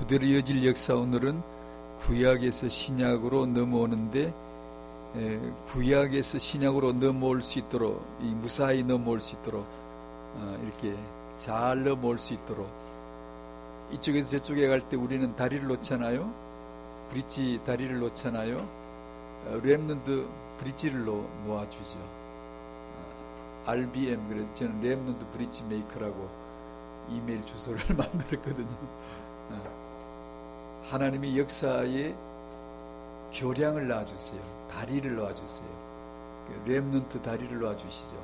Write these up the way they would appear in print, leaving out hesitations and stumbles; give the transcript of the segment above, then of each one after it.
그대로 이어질 역사. 오늘은 구약에서 신약으로 넘어오는데 구약에서 신약으로 넘어올 수 있도록, 이 무사히 넘어올 수 있도록 이렇게 잘 넘어올 수 있도록, 이쪽에서 저쪽에 갈 때 우리는 다리를 놓잖아요. 브릿지 다리를 놓잖아요. 렘넌트 브릿지를 놓아주죠. RBM, 그래서 저는 렘넌트 브릿지 메이커라고 이메일 주소를 만들었거든요. 하나님의 역사에 교량을 놔주세요. 다리를 놔주세요. 렘넌트 다리를 놔주시죠.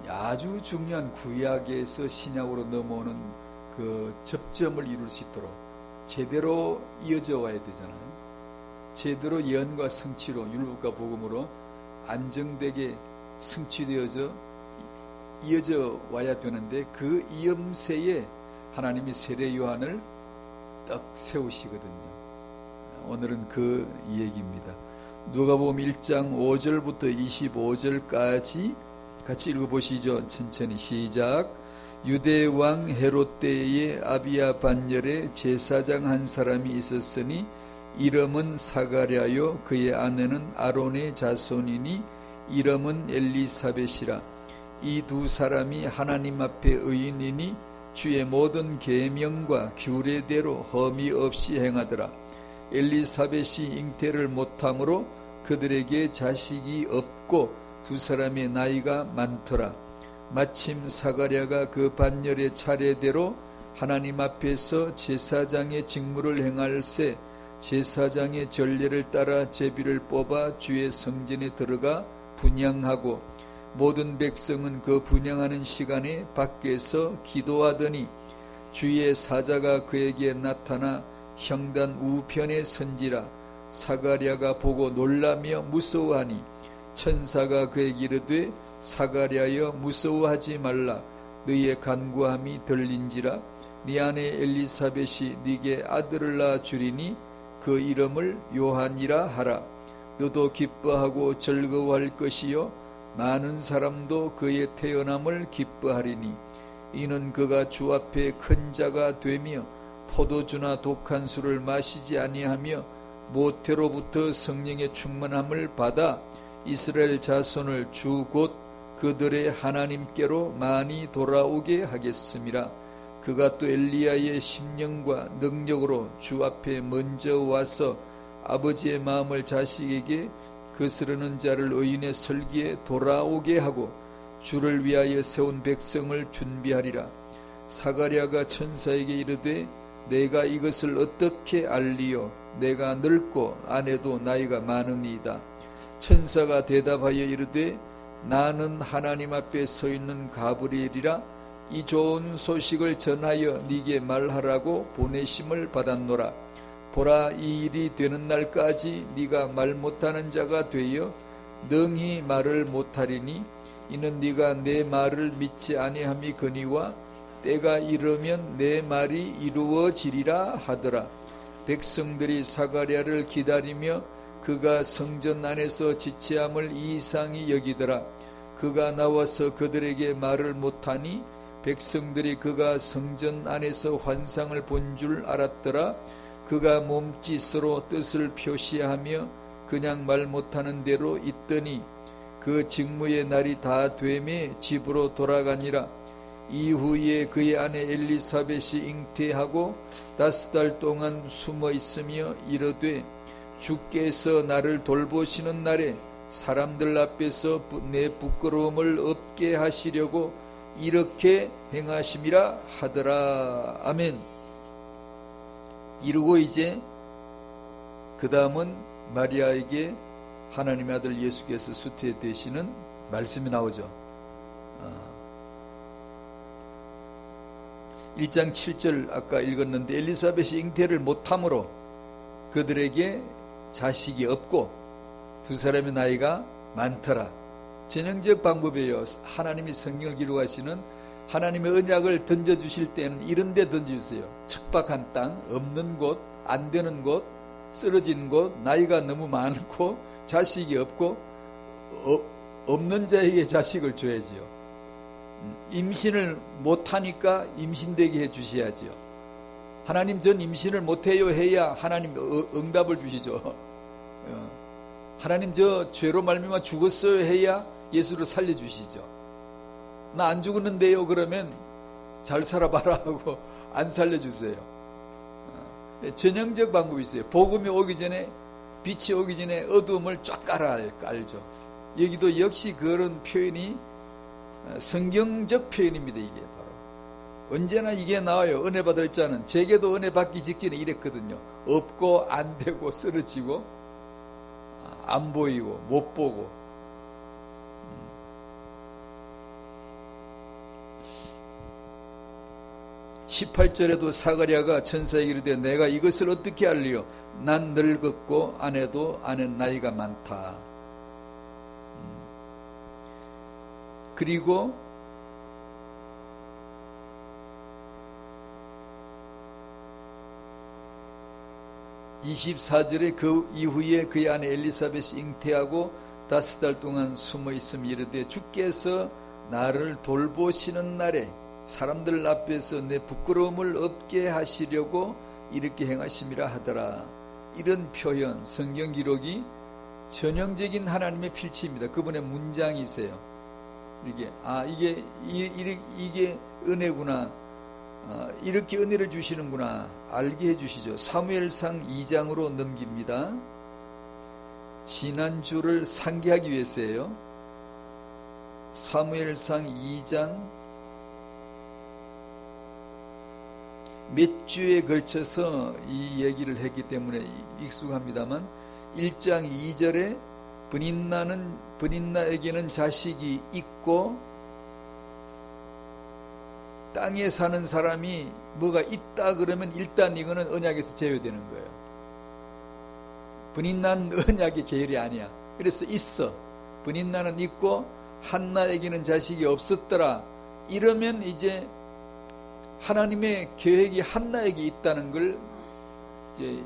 아주 중요한 구약에서 신약으로 넘어오는 그 접점을 이룰 수 있도록 제대로 이어져 와야 되잖아요. 제대로 예언과 성취로, 율법과 복음으로 안정되게 성취되어져 이어져 와야 되는데, 그 이음새에 하나님이 세례 요한을 딱 세우시거든요. 오늘은 그 얘기입니다. 누가복음 1장 5절부터 25절까지 같이 읽어보시죠. 천천히 시작. 유대 왕 헤롯 때에 아비야 반열에 제사장 한 사람이 있었으니 이름은 사가랴요, 그의 아내는 아론의 자손이니 이름은 엘리사벳이라. 이 두 사람이 하나님 앞에 의인이니 주의 모든 계명과 규례대로 험의 없이 행하더라. 엘리사벳이 잉태를 못함으로 그들에게 자식이 없고 두 사람의 나이가 많더라. 마침 사가랴가 그 반열의 차례대로 하나님 앞에서 제사장의 직무를 행할새 제사장의 전례를 따라 제비를 뽑아 주의 성전에 들어가 분향하고, 모든 백성은 그 분향하는 시간에 밖에서 기도하더니 주의 사자가 그에게 나타나 형단 우편에 선지라. 사가랴가 보고 놀라며 무서워하니 천사가 그에게 이르되 사가랴여 무서워하지 말라. 너희의 간구함이 들린지라. 네 아내 엘리사벳이 네게 아들을 낳아 주리니 그 이름을 요한이라 하라. 너도 기뻐하고 즐거워할 것이요 많은 사람도 그의 태어남을 기뻐하리니 이는 그가 주 앞에 큰 자가 되며 포도주나 독한 술을 마시지 아니하며 모태로부터 성령의 충만함을 받아 이스라엘 자손을 주 곧 그들의 하나님께로 많이 돌아오게 하겠음이라. 그가 또 엘리야의 심령과 능력으로 주 앞에 먼저 와서 아버지의 마음을 자식에게 거스르는 자를 의인의 설기에 돌아오게 하고 주를 위하여 세운 백성을 준비하리라. 사가랴가 천사에게 이르되 내가 이것을 어떻게 알리요? 내가 늙고 아내도 나이가 많으니이다. 천사가 대답하여 이르되 나는 하나님 앞에 서 있는 가브리엘이라. 이 좋은 소식을 전하여 네게 말하라고 보내심을 받았노라. 보라, 이 일이 되는 날까지 네가 말 못하는 자가 되어 능히 말을 못하리니 이는 네가 내 말을 믿지 아니함이 거니와 때가 이르면 내 말이 이루어지리라 하더라. 백성들이 사가랴를 기다리며 그가 성전 안에서 지체함을 이상히 여기더라. 그가 나와서 그들에게 말을 못하니 백성들이 그가 성전 안에서 환상을 본 줄 알았더라. 그가 몸짓으로 뜻을 표시하며 그냥 말 못하는 대로 있더니 그 직무의 날이 다 되매 집으로 돌아가니라. 이후에 그의 아내 엘리사벳이 잉태하고 5달 동안 숨어 있으며 이르되 주께서 나를 돌보시는 날에 사람들 앞에서 내 부끄러움을 없게 하시려고 이렇게 행하심이라 하더라. 아멘. 이러고 이제 그 다음은 마리아에게 하나님의 아들 예수께서 수태되시는 말씀이 나오죠. 1장 7절 아까 읽었는데 엘리사벳이 잉태를 못함으로 그들에게 자식이 없고 두 사람의 나이가 많더라. 전형적 방법이에요. 하나님이 성경을 기록하시는 하나님의 언약을 던져주실 때는 이런 데 던져주세요. 척박한 땅, 없는 곳, 안 되는 곳, 쓰러진 곳, 나이가 너무 많고 자식이 없고 없는 자에게 자식을 줘야지요. 임신을 못하니까 임신되게 해주셔야지요. 하나님 전 임신을 못해요 해야 하나님 응답을 주시죠. 하나님 저 죄로 말미암아 죽었어요 해야 예수를 살려주시죠. 나 안 죽었는데요 그러면 잘 살아봐라 하고 안 살려주세요. 전형적 방법이 있어요. 복음이 오기 전에, 빛이 오기 전에 어두움을 쫙 깔죠. 여기도 역시 그런 표현이 성경적 표현입니다. 이게 바로 언제나 이게 나와요. 은혜 받을 자는, 제게도 은혜 받기 직전에 이랬거든요. 없고 안 되고 쓰러지고 안 보이고 못 보고. 18절에도 사가랴가 천사에게 이르되 내가 이것을 어떻게 알리요? 난 늙었고 아내도 아는 나이가 많다. 그리고 (24절에) 그 이후에 그의 아내 엘리사벳이 잉태하고 5달 동안 숨어 있음 이르되 주께서 나를 돌보시는 날에 사람들 앞에서 내 부끄러움을 없게 하시려고 이렇게 행하심이라 하더라. 이런 표현, 성경 기록이 전형적인 하나님의 필치입니다. 그분의 문장이세요. 이게 은혜구나, 이렇게 은혜를 주시는구나 알게 해주시죠. 사무엘상 2장으로 넘깁니다. 지난주를 상기하기 위해서예요. 사무엘상 2장 몇 주에 걸쳐서 이 얘기를 했기 때문에 익숙합니다만 1장 2절에 브닌나에게는 자식이 있고 땅에 사는 사람이 뭐가 있다 그러면 일단 이거는 언약에서 제외되는 거예요. 브닌나는 언약의 계열이 아니야. 그래서 있어. 브닌나는 있고 한나에게는 자식이 없었더라. 이러면 이제 하나님의 계획이 한나에게 있다는 걸 이제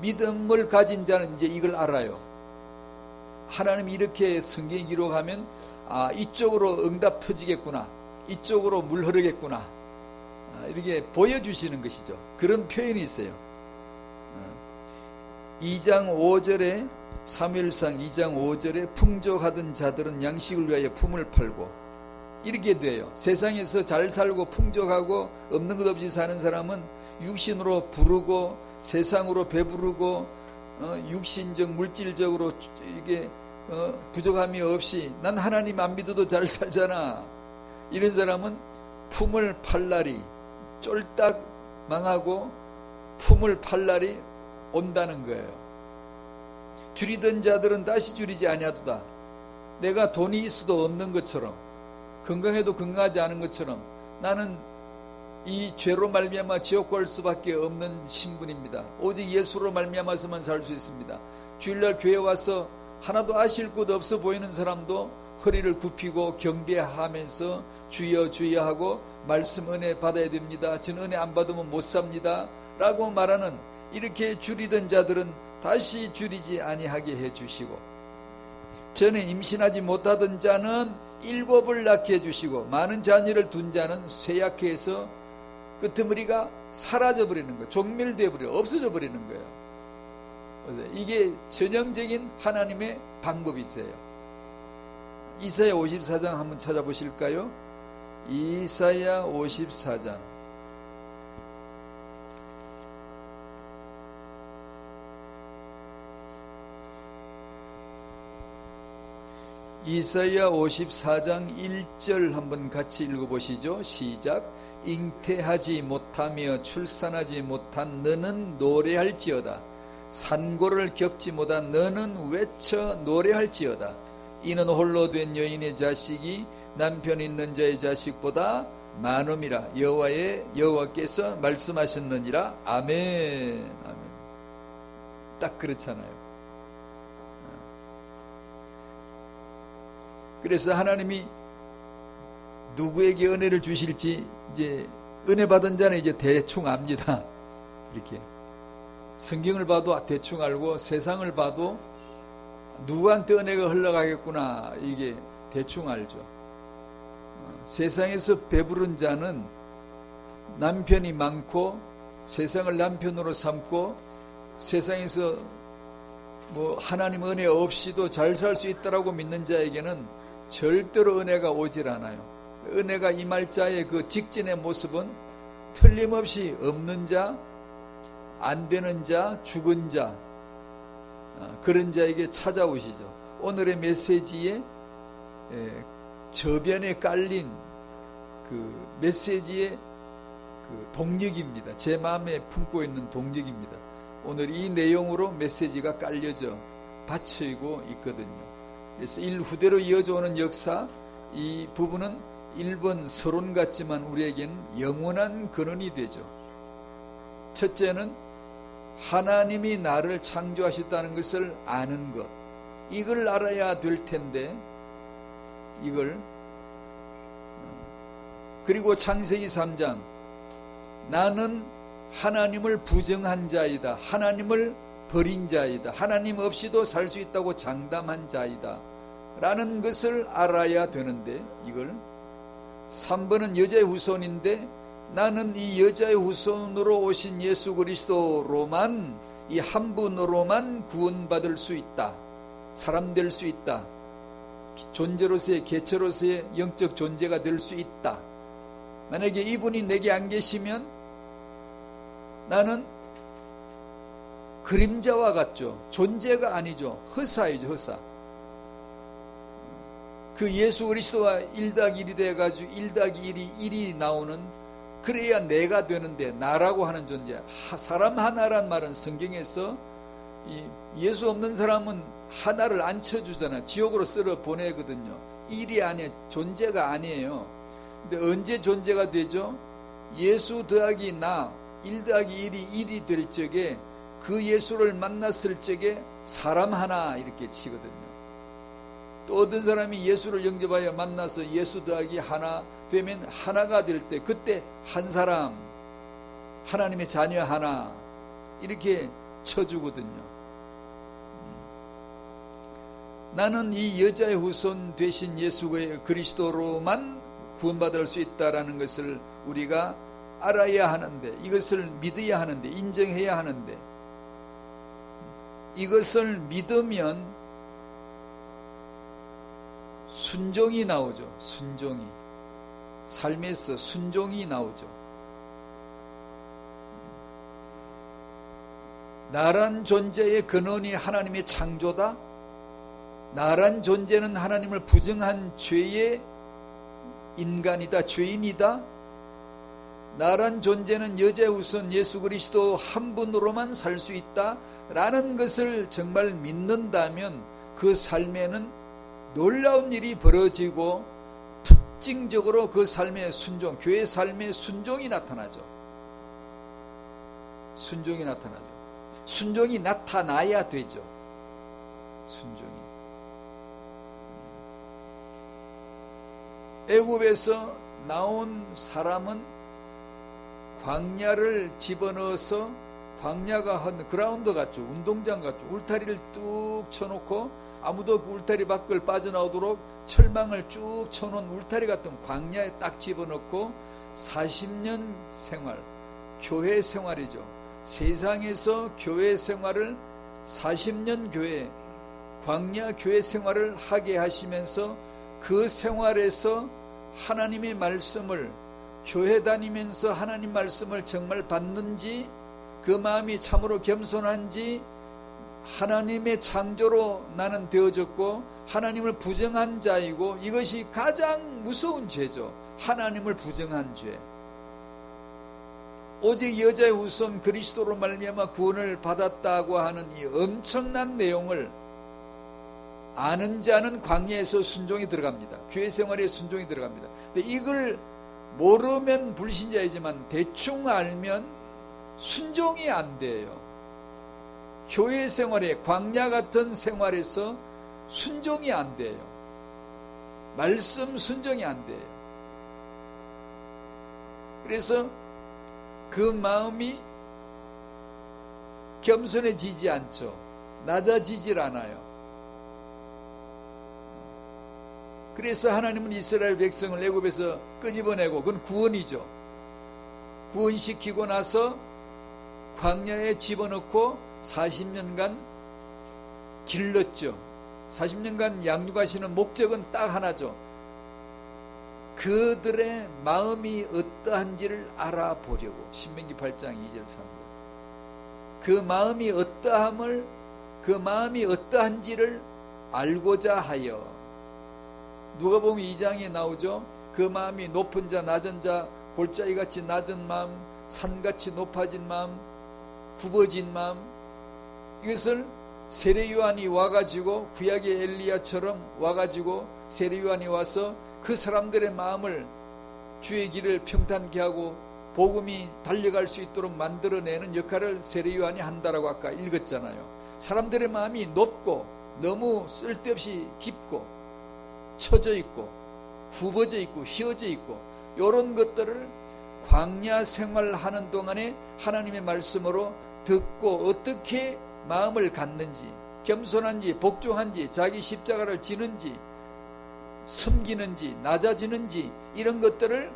믿음을 가진 자는 이제 이걸 알아요. 하나님이 이렇게 성경 기록하면 이쪽으로 응답 터지겠구나, 이쪽으로 물 흐르겠구나, 이렇게 보여주시는 것이죠. 그런 표현이 있어요. 2장 5절에 사무엘상 2장 5절에 풍족하던 자들은 양식을 위하여 품을 팔고 이렇게 돼요. 세상에서 잘 살고 풍족하고 없는 것 없이 사는 사람은 육신으로 부르고 세상으로 배부르고 육신적 물질적으로 이게 부족함이 없이 난 하나님 안 믿어도 잘 살잖아. 이런 사람은 품을 팔 날이 쫄딱 망하고 품을 팔 날이 온다는 거예요. 줄이던 자들은 다시 줄이지 아니하도다. 내가 돈이 있어도 없는 것처럼, 건강해도 건강하지 않은 것처럼 나는 이 죄로 말미암아 지옥 갈 수밖에 없는 신분입니다. 오직 예수로 말미암아서만 살 수 있습니다. 주일날 교회 와서 하나도 아실 것 없어 보이는 사람도 허리를 굽히고 경배하면서 주여 주여 하고 말씀 은혜 받아야 됩니다. 전 은혜 안 받으면 못 삽니다 라고 말하는, 이렇게 줄이던 자들은 다시 줄이지 아니하게 해주시고, 전에 임신하지 못하던 자는 7을 낳게 해주시고, 많은 자녀를 둔 자는 쇠약해서 끄트머리가 사라져버리는 거예요. 종멸되어버려, 없어져버리는 거예요. 이게 전형적인 하나님의 방법이 있어요. 이사야 54장 한번 찾아보실까요? 이사야 54장. 이사야 54장 1절 한번 같이 읽어보시죠. 시작. 잉태하지 못하며 출산하지 못한 너는 노래할지어다. 산고를 겪지 못한 너는 외쳐 노래할지어다. 이는 홀로 된 여인의 자식이 남편 있는 자의 자식보다 많음이라 여호와께서 말씀하셨느니라. 아멘. 아멘. 딱 그렇잖아요. 그래서 하나님이 누구에게 은혜를 주실지 이제 은혜 받은 자는 이제 대충 압니다. 이렇게 성경을 봐도 대충 알고 세상을 봐도 누구한테 은혜가 흘러가겠구나 이게 대충 알죠. 세상에서 배부른 자는 남편이 많고 세상을 남편으로 삼고 세상에서 하나님 은혜 없이도 잘 살 수 있다라고 믿는 자에게는 절대로 은혜가 오질 않아요. 은혜가 임할 자의 그 직진의 모습은 틀림없이 없는 자, 안 되는 자, 죽은 자, 그런 자에게 찾아오시죠. 오늘의 메시지에 저변에 깔린 그 메시지의 그 동력입니다. 제 마음에 품고 있는 동력입니다. 오늘 이 내용으로 메시지가 깔려져 받쳐지고 있거든요. 그래서 후대로 이어져 오는 역사, 이 부분은 1번 서론 같지만 우리에게는 영원한 근원이 되죠. 첫째는 하나님이 나를 창조하셨다는 것을 아는 것, 이걸 알아야 될 텐데, 그리고 창세기 3장, 나는 하나님을 부정한 자이다, 하나님을 버린 자이다, 하나님 없이도 살 수 있다고 장담한 자이다 라는 것을 알아야 되는데, 이걸 3번은 여자의 후손인데, 나는 이 여자의 후손으로 오신 예수 그리스도로만, 이 한 분으로만 구원받을 수 있다, 사람 될 수 있다, 존재로서의 개체로서의 영적 존재가 될 수 있다. 만약에 이분이 내게 안 계시면 나는 그림자와 같죠. 존재가 아니죠. 허사이죠, 허사. 그 예수 그리스도와 1+1이 돼가지고 1+1이 1이 나오는, 그래야 내가 되는데, 나라고 하는 존재, 사람 하나란 말은 성경에서 예수 없는 사람은 하나를 안 쳐주잖아요. 지옥으로 쓸어 보내거든요. 1이 아니에요. 존재가 아니에요. 근데 언제 존재가 되죠? 예수 더하기 나 1+1이 1이 될 적에, 그 예수를 만났을 적에 사람 하나 이렇게 치거든요. 또 어떤 사람이 예수를 영접하여 만나서 예수 더하기 하나 되면 하나가 될 때, 그때 한 사람, 하나님의 자녀 하나 이렇게 쳐주거든요. 나는 이 여자의 후손 되신 예수 그리스도로만 구원받을 수 있다라는 것을 우리가 알아야 하는데, 이것을 믿어야 하는데, 인정해야 하는데, 이것을 믿으면 순종이 나오죠. 순종이, 삶에서 순종이 나오죠. 나란 존재의 근원이 하나님의 창조다, 나란 존재는 하나님을 부정한 죄의 인간이다, 죄인이다, 나란 존재는 여자의 후손 예수 그리스도 한 분으로만 살 수 있다 라는 것을 정말 믿는다면, 그 삶에는 놀라운 일이 벌어지고 특징적으로 그 삶의 순종, 교회 삶의 순종이 나타나죠. 순종이 나타나죠. 순종이 나타나야 되죠. 순종이. 애굽에서 나온 사람은 광야를 집어넣어서, 광야가 한 그라운드 같죠. 운동장 같죠. 울타리를 뚝 쳐놓고 아무도 그 울타리 밖을 빠져나오도록 철망을 쭉 쳐놓은 울타리 같은 광야에 딱 집어넣고 40년 생활, 교회 생활이죠. 세상에서 교회 생활을 40년 교회, 광야 교회 생활을 하게 하시면서 그 생활에서 하나님의 말씀을, 교회 다니면서 하나님 말씀을 정말 받는지, 그 마음이 참으로 겸손한지, 하나님의 창조로 나는 되어졌고 하나님을 부정한 자이고, 이것이 가장 무서운 죄죠. 하나님을 부정한 죄. 오직 여자의 후손 그리스도로 말미암아 구원을 받았다고 하는 이 엄청난 내용을 아는 자는 광야에서 순종이 들어갑니다. 교회 생활에 순종이 들어갑니다. 근데 이걸 모르면 불신자이지만 대충 알면 순종이 안 돼요. 교회 생활에, 광야 같은 생활에서 순종이 안 돼요. 말씀 순종이 안 돼요. 그래서 그 마음이 겸손해지지 않죠. 낮아지질 않아요. 그래서 하나님은 이스라엘 백성을 애굽에서 끄집어내고, 그건 구원이죠. 구원시키고 나서 광야에 집어넣고 40년간 길렀죠. 40년간 양육하시는 목적은 딱 하나죠. 그들의 마음이 어떠한지를 알아보려고. 신명기 8장 2절 3절. 그 마음이 어떠한지를 알고자 하여. 누가복음 2장에 나오죠. 그 마음이 높은 자 낮은 자 골짜기같이 낮은 마음 산같이 높아진 마음 굽어진 마음, 이것을 세례요한이 와가지고 구약의 엘리야처럼 와가지고 세례요한이 와서 그 사람들의 마음을 주의 길을 평탄케 하고 복음이 달려갈 수 있도록 만들어내는 역할을 세례요한이 한다라고 아까 읽었잖아요. 사람들의 마음이 높고 너무 쓸데없이 깊고 처져 있고 굽어져 있고 휘어져 있고 이런 것들을 광야 생활하는 동안에 하나님의 말씀으로 듣고 어떻게 마음을 갖는지, 겸손한지 복종한지 자기 십자가를 지는지 섬기는지 낮아지는지 이런 것들을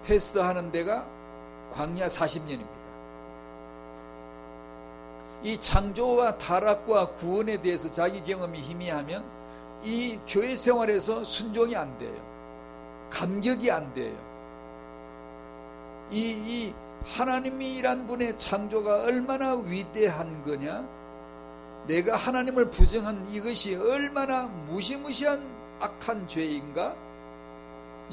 테스트하는 데가 광야 40년입니다. 이 창조와 타락과 구원에 대해서 자기 경험이 희미하면 이 교회 생활에서 순종이 안 돼요. 감격이 안 돼요. 이 하나님이란 분의 창조가 얼마나 위대한 거냐, 내가 하나님을 부정한 이것이 얼마나 무시무시한 악한 죄인가,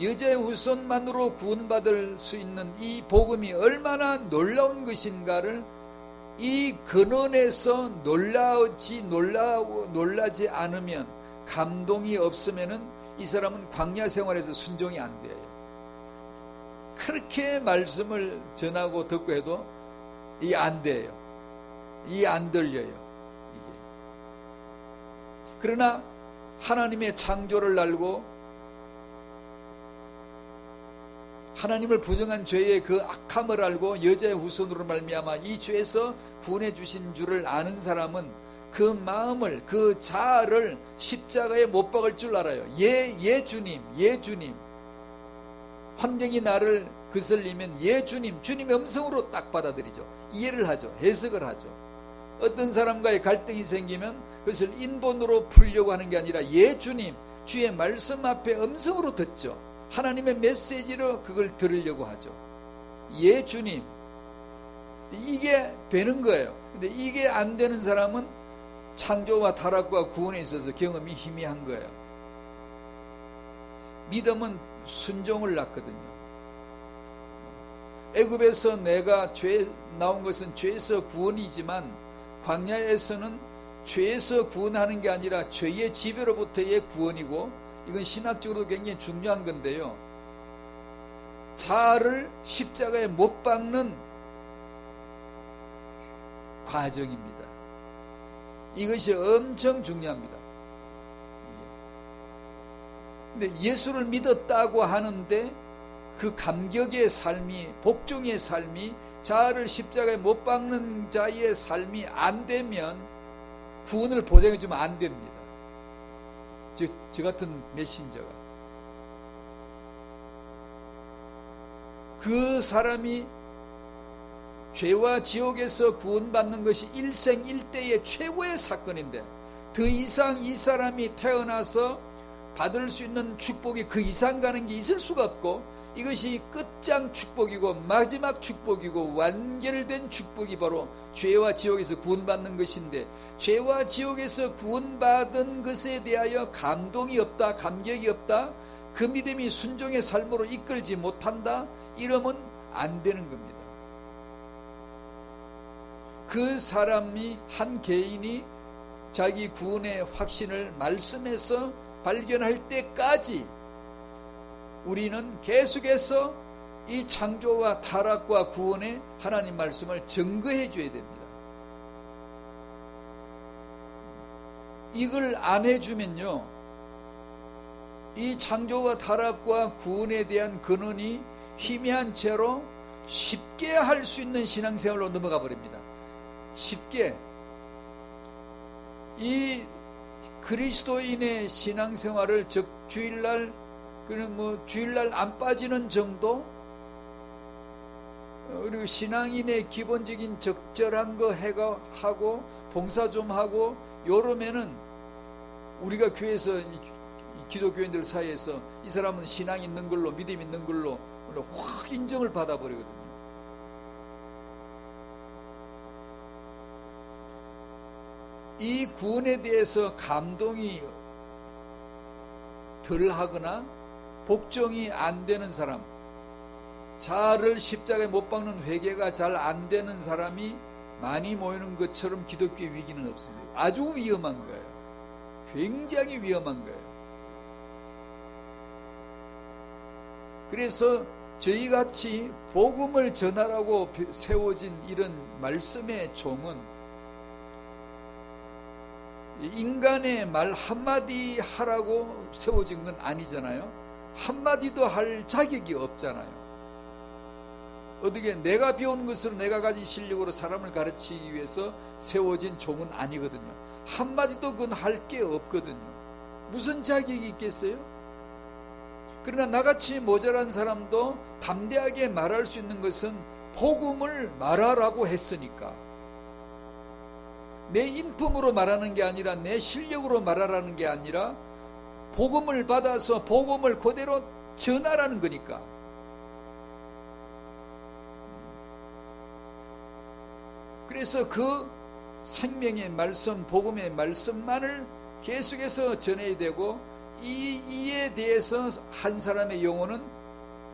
여자의 후손만으로 구원받을 수 있는 이 복음이 얼마나 놀라운 것인가를 이 근원에서 놀라지 않으면, 감동이 없으면은 이 사람은 광야 생활에서 순종이 안 돼요. 그렇게 말씀을 전하고 듣고 해도 이게 안 돼요. 이게 안 들려요. 이게. 그러나 하나님의 창조를 알고 하나님을 부정한 죄의 그 악함을 알고 여자의 후손으로 말미암아 이 죄에서 구원해 주신 줄을 아는 사람은 그 마음을, 그 자아를 십자가에 못 박을 줄 알아요. 예 주님, 예 주님. 환경이 나를 거슬리면 예 주님, 주님의 음성으로 딱 받아들이죠. 이해를 하죠. 해석을 하죠. 어떤 사람과의 갈등이 생기면 그것을 인본으로 풀려고 하는 게 아니라 예 주님, 주의 말씀 앞에 음성으로 듣죠. 하나님의 메시지로 그걸 들으려고 하죠. 예 주님. 이게 되는 거예요. 근데 이게 안 되는 사람은 창조와 타락과 구원에 있어서 경험이 희미한 거예요. 믿음은 순종을 낳거든요. 애굽에서 내가 나온 것은 죄에서 구원이지만 광야에서는 죄에서 구원하는 게 아니라 죄의 지배로부터의 구원이고, 이건 신학적으로 굉장히 중요한 건데요. 자아를 십자가에 못 박는 과정입니다. 이것이 엄청 중요합니다. 근데 예수를 믿었다고 하는데 그 감격의 삶이, 복종의 삶이, 자아를 십자가에 못 박는 자의 삶이 안 되면 구원을 보장해 주면 안 됩니다. 즉, 저 같은 메신저가. 그 사람이 죄와 지옥에서 구원받는 것이 일생일대의 최고의 사건인데, 더 이상 이 사람이 태어나서 받을 수 있는 축복이 그 이상 가는 게 있을 수가 없고, 이것이 끝장 축복이고 마지막 축복이고 완결된 축복이 바로 죄와 지옥에서 구원받는 것인데, 죄와 지옥에서 구원받은 것에 대하여 감동이 없다, 감격이 없다, 그 믿음이 순종의 삶으로 이끌지 못한다, 이러면 안 되는 겁니다. 그 사람이, 한 개인이 자기 구원의 확신을 말씀에서 발견할 때까지 우리는 계속해서 이 창조와 타락과 구원의 하나님 말씀을 증거해 줘야 됩니다. 이걸 안 해주면요, 이 창조와 타락과 구원에 대한 근원이 희미한 채로 쉽게 할 수 있는 신앙생활로 넘어가 버립니다. 쉽게. 이 그리스도인의 신앙생활을, 즉 주일날, 그는 주일날 안 빠지는 정도, 그리고 신앙인의 기본적인 적절한 거 하고 봉사 좀 하고 요러면은 우리가 교회에서 기독교인들 사이에서 이 사람은 신앙 있는 걸로, 믿음 있는 걸로 확 인정을 받아버리거든요. 이 구원에 대해서 감동이 덜 하거나 복종이 안 되는 사람, 자아를 십자가에 못 박는 회개가 잘 안 되는 사람이 많이 모이는 것처럼 기독교의 위기는 없습니다. 아주 위험한 거예요. 굉장히 위험한 거예요. 그래서 저희같이 복음을 전하라고 세워진 이런 말씀의 종은 인간의 말 한마디 하라고 세워진 건 아니잖아요. 한마디도 할 자격이 없잖아요. 어떻게 내가 배운 것으로 내가 가진 실력으로 사람을 가르치기 위해서 세워진 종은 아니거든요. 한마디도 그건 할 게 없거든요. 무슨 자격이 있겠어요? 그러나 나같이 모자란 사람도 담대하게 말할 수 있는 것은 복음을 말하라고 했으니까. 내 인품으로 말하는 게 아니라 내 실력으로 말하라는 게 아니라 복음을 받아서 복음을 그대로 전하라는 거니까. 그래서 그 생명의 말씀, 복음의 말씀만을 계속해서 전해야 되고, 이에 대해서 한 사람의 영혼은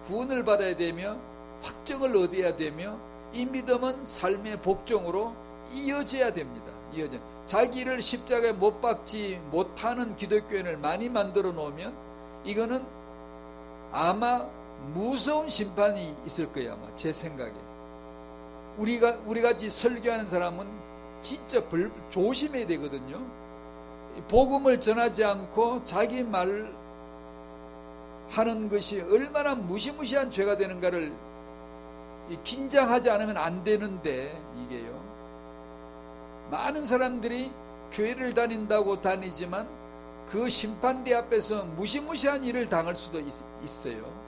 구원을 받아야 되며 확정을 얻어야 되며, 이 믿음은 삶의 복종으로 이어져야 됩니다. 자기를 십자가에 못 박지 못하는 기독교인을 많이 만들어 놓으면 이거는 아마 무서운 심판이 있을 거예요. 아마 제 생각에 우리 같이 설교하는 사람은 진짜 조심해야 되거든요. 복음을 전하지 않고 자기 말 하는 것이 얼마나 무시무시한 죄가 되는가를 긴장하지 않으면 안 되는데, 이게요, 많은 사람들이 교회를 다닌다고 다니지만 그 심판대 앞에서 무시무시한 일을 당할 수도 있어요.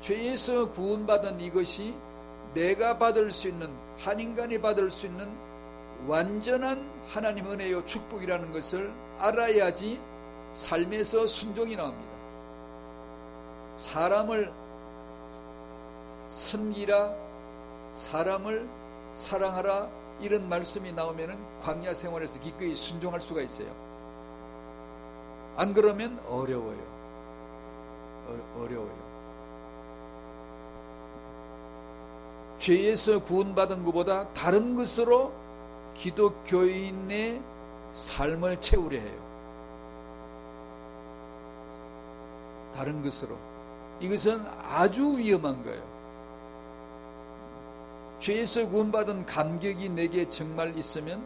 죄에서 구원받은 이것이 내가 받을 수 있는, 한 인간이 받을 수 있는 완전한 하나님 은혜요 축복이라는 것을 알아야지 삶에서 순종이 나옵니다. 사람을 섬기라, 사람을 사랑하라, 이런 말씀이 나오면은 광야 생활에서 기꺼이 순종할 수가 있어요. 안 그러면 어려워요. 죄에서 구원받은 것보다 다른 것으로 기독교인의 삶을 채우려 해요. 다른 것으로. 이것은 아주 위험한 거예요. 죄에서 구원받은 감격이 내게 정말 있으면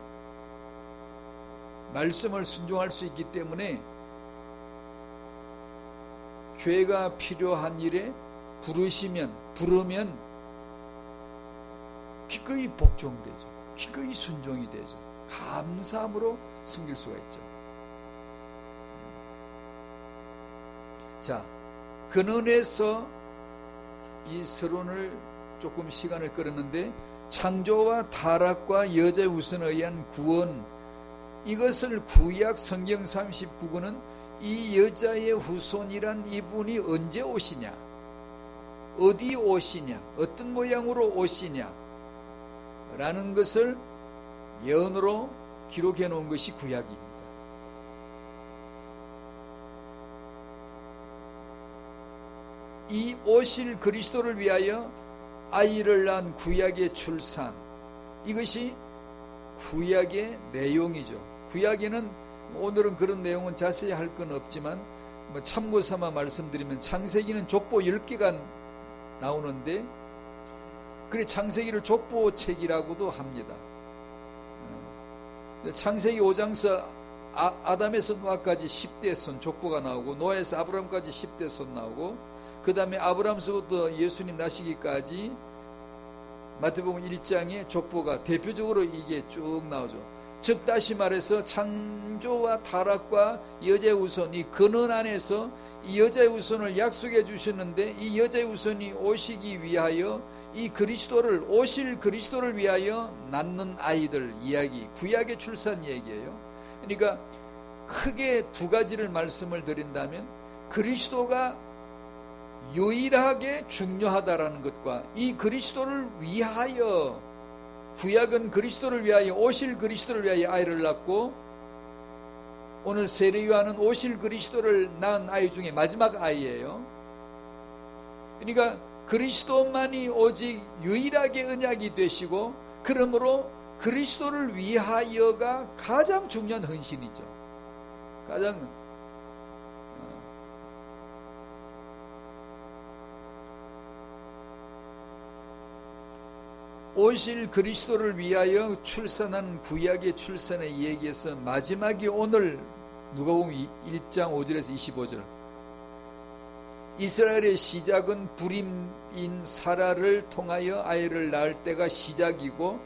말씀을 순종할 수 있기 때문에 교회가 필요한 일에 부르면 기꺼이 복종되죠. 기꺼이 순종이 되죠. 감사함으로 섬길 수가 있죠. 자, 근원에서 이 서론을 조금 시간을 끌었는데, 창조와 타락과 여자의 우선에 의한 구원, 이것을 구약 성경 39권은 이 여자의 후손이란 이분이 언제 오시냐, 어디 오시냐, 어떤 모양으로 오시냐 라는 것을 예언으로 기록해 놓은 것이 구약입니다. 이 오실 그리스도를 위하여 아이를 낳은 구약의 출산, 이것이 구약의 내용이죠. 구약에는 오늘은 그런 내용은 자세히 할 건 없지만 참고 삼아 말씀드리면 창세기는 족보 10개가 나오는데, 그래 창세기를 족보책이라고도 합니다. 창세기 5장서 아담에서 노아까지 10대 손 족보가 나오고, 노아에서 아브라함까지 10대 손 나오고, 그 다음에 아브라함서부터 예수님 나시기까지 마태복음 1장의 족보가 대표적으로 이게 쭉 나오죠. 즉 다시 말해서 창조와 타락과 여자의 후손, 이 근원 안에서 이 여자의 후손을 약속해 주셨는데, 이 여자의 후손이 오시기 위하여 이 그리스도를, 오실 그리스도를 위하여 낳는 아이들 이야기, 구약의 출산 얘기예요. 그러니까 크게 두 가지를 말씀을 드린다면, 그리스도가 유일하게 중요하다라는 것과, 이 그리스도를 위하여, 구약은 그리스도를 위하여, 오실 그리스도를 위하여 아이를 낳고, 오늘 세례 요한은 오실 그리스도를 낳은 아이 중에 마지막 아이예요. 그러니까 그리스도만이 오직 유일하게 언약이 되시고, 그러므로 그리스도를 위하여가 가장 중요한 헌신이죠. 가장 오실 그리스도를 위하여 출산한 구약의 출산의 얘기에서 마지막이 오늘 누가복음 1장 5절에서 25절, 이스라엘의 시작은 불임인 사라를 통하여 아이를 낳을 때가 시작이고,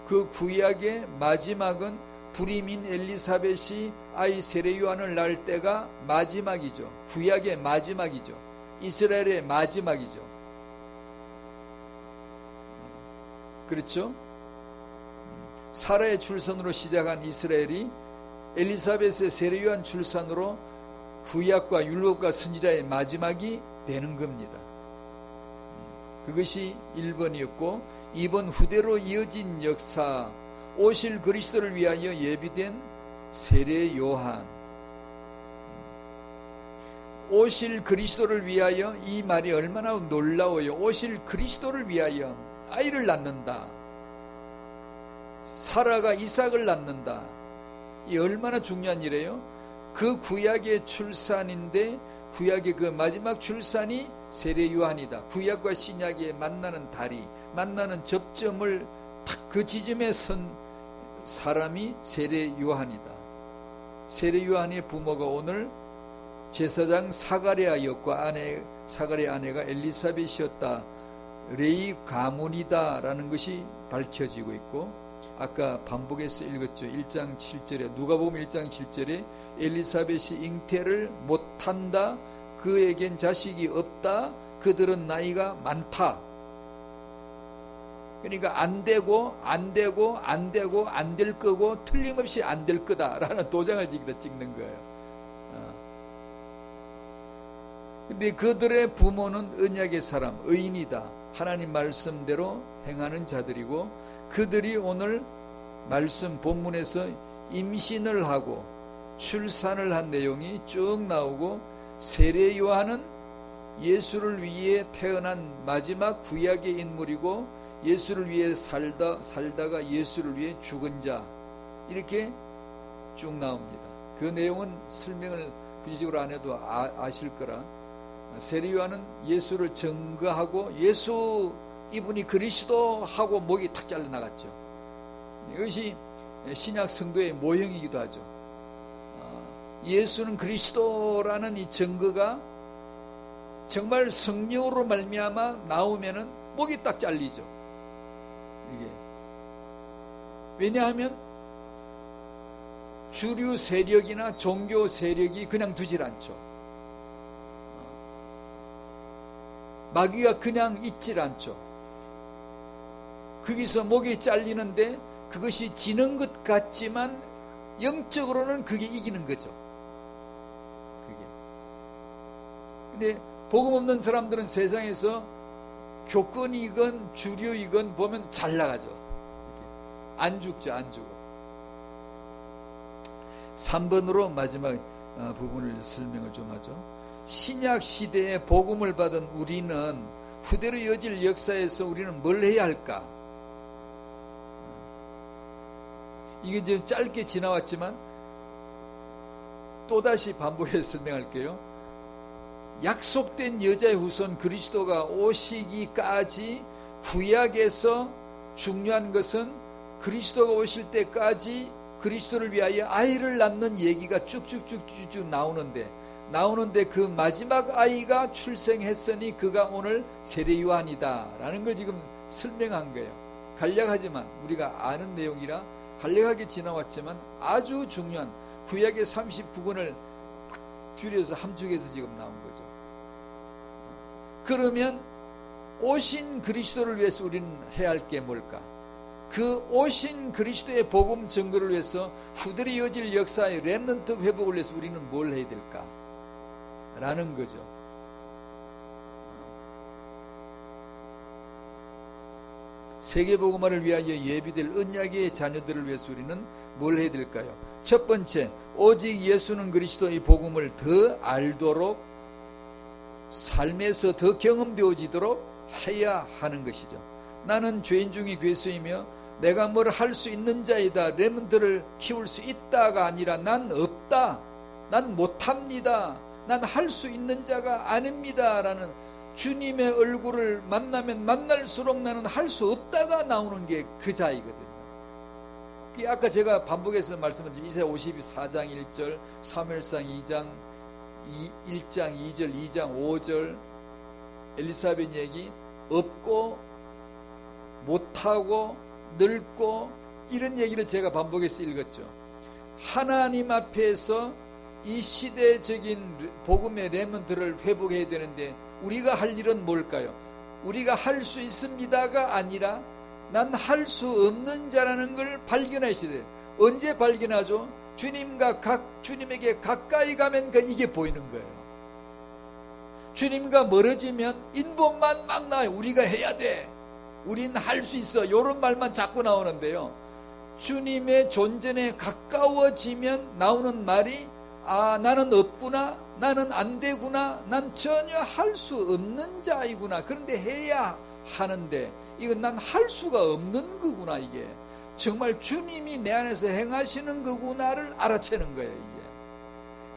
그 구약의 마지막은 불임인 엘리사벳이 아이 세례 요한을 낳을 때가 마지막이죠. 구약의 마지막이죠. 이스라엘의 마지막이죠. 그렇죠? 사라의 출산으로 시작한 이스라엘이 엘리사벳의 세례 요한 출산으로 구약과 율법과 선지자의 마지막이 되는 겁니다. 그것이 1번이었고, 2번 후대로 이어진 역사, 오실 그리스도를 위하여 예비된 세례 요한. 오실 그리스도를 위하여, 이 말이 얼마나 놀라워요. 오실 그리스도를 위하여 아이를 낳는다. 사라가 이삭을 낳는다. 이 얼마나 중요한 일이에요. 그 구약의 출산인데, 구약의 그 마지막 출산이 세례 요한이다. 구약과 신약의 만나는 다리, 만나는 접점을 딱 그 지점에 선 사람이 세례 요한이다. 세례 요한의 부모가 오늘 제사장 사가랴였고, 사가랴 아내가 엘리사벳이었다. 레위 가문이다 라는 것이 밝혀지고 있고, 아까 반복해서 읽었죠. 1장 7절에, 누가복음 1장 7절에 엘리사벳이 잉태를 못한다, 그에겐 자식이 없다, 그들은 나이가 많다. 그러니까 안 되고 안 될 거고 틀림없이 안 될 거다라는 도장을 찍는 거예요. 근데 그들의 부모는 언약의 사람, 의인이다. 하나님 말씀대로 행하는 자들이고, 그들이 오늘 말씀 본문에서 임신을 하고 출산을 한 내용이 쭉 나오고, 세례 요한은 예수를 위해 태어난 마지막 구약의 인물이고, 예수를 위해 살다가 예수를 위해 죽은 자, 이렇게 쭉 나옵니다. 그 내용은 설명을 구체적으로 안 해도 아실 거라. 세례 요한은 예수를 증거하고, 예수 이분이 그리스도 하고 목이 탁 잘려나갔죠. 이것이 신약 성도의 모형이기도 하죠. 예수는 그리스도라는 이 증거가 정말 성령으로 말미암아 나오면은 목이 딱 잘리죠. 이게 왜냐하면 주류 세력이나 종교 세력이 그냥 두질 않죠. 마귀가 그냥 있질 않죠. 거기서 목이 잘리는데 그것이 지는 것 같지만 영적으로는 그게 이기는 거죠. 근데 복음 없는 사람들은 세상에서 교권이건 주류이건 보면 잘 나가죠. 안 죽죠, 안 죽어. 3번으로 마지막 부분을 설명을 좀 하죠. 신약 시대에 복음을 받은 우리는 후대로 이어질 역사에서 우리는 뭘 해야 할까? 이게 지금 짧게 지나왔지만 또다시 반복해서 설명할게요. 약속된 여자의 후손 그리스도가 오시기까지 구약에서 중요한 것은 그리스도가 오실 때까지 그리스도를 위하여 아이를 낳는 얘기가 쭉쭉쭉쭉 나오는데 그 마지막 아이가 출생했으니 그가 오늘 세례 요한이다 라는 걸 지금 설명한 거예요. 간략하지만 우리가 아는 내용이라 간략하게 지나왔지만 아주 중요한 구약의 39권을 딱 줄여서 함축해서 지금 나온 거죠. 그러면 오신 그리스도를 위해서 우리는 해야 할 게 뭘까? 그 오신 그리스도의 복음 증거를 위해서 후대에 이어질 역사의 렘넌트 회복을 위해서 우리는 뭘 해야 될까? 라는 거죠. 세계복음화를 위하여 예비될 언약의 자녀들을 위해서 우리는 뭘 해야 될까요? 첫 번째, 오직 예수는 그리스도의 복음을 더 알도록 삶에서 더 경험되어지도록 해야 하는 것이죠. 나는 죄인 중에 괴수이며 내가 뭘 할 수 있는 자이다, 렘넌트를 키울 수 있다가 아니라 난 없다, 난 못합니다, 난 할 수 있는 자가 아닙니다 라는 주님의 얼굴을 만나면 만날수록 나는 할 수 없다가 나오는 게 그 자이거든요. 아까 제가 반복해서 말씀드린 이사야 54장 1절, 사무엘상 2장 1장 2절, 2장 5절 엘리사벳 얘기, 없고 못하고 늙고 이런 얘기를 제가 반복해서 읽었죠. 하나님 앞에서 이 시대적인 복음의 렘넌트를 회복해야 되는데 우리가 할 일은 뭘까요? 우리가 할 수 있습니다가 아니라 난 할 수 없는 자라는 걸 발견하셔야 돼요. 언제 발견하죠? 주님에게 가까이 가면 이게 보이는 거예요. 주님과 멀어지면 인본만 막 나와요. 우리가 해야 돼, 우린 할 수 있어, 이런 말만 자꾸 나오는데요. 주님의 존재에 가까워지면 나오는 말이 나는 없구나, 나는 안 되구나, 난 전혀 할 수 없는 자이구나. 그런데 해야 하는데 이건 난 할 수가 없는 거구나. 이게 정말 주님이 내 안에서 행하시는 거구나를 알아채는 거예요. 이게